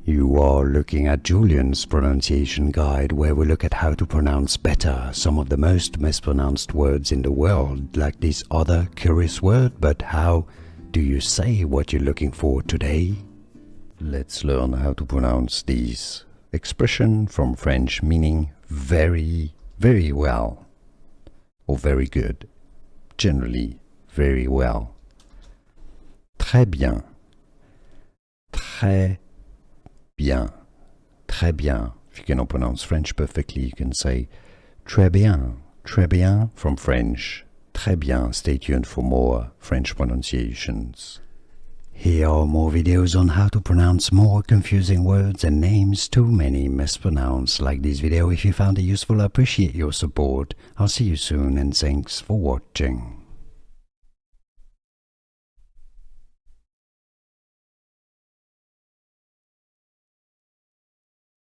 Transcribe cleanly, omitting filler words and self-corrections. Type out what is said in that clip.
You are looking at Julian's pronunciation guide, where we look at how to pronounce better some of the most mispronounced words in the world, like this other curious word. But how do you say what you're looking for today? Let's learn how to pronounce this expression from French meaning very, very well, or very good, generally very well. Très bien, très bien, très bien. If you cannot pronounce French perfectly, you can say très bien from French. Très bien. Stay tuned for more French pronunciations. Here are more videos on how to pronounce more confusing words and names too many mispronounced. Like this video if you found it useful. I appreciate your support. I'll see you soon and thanks for watching.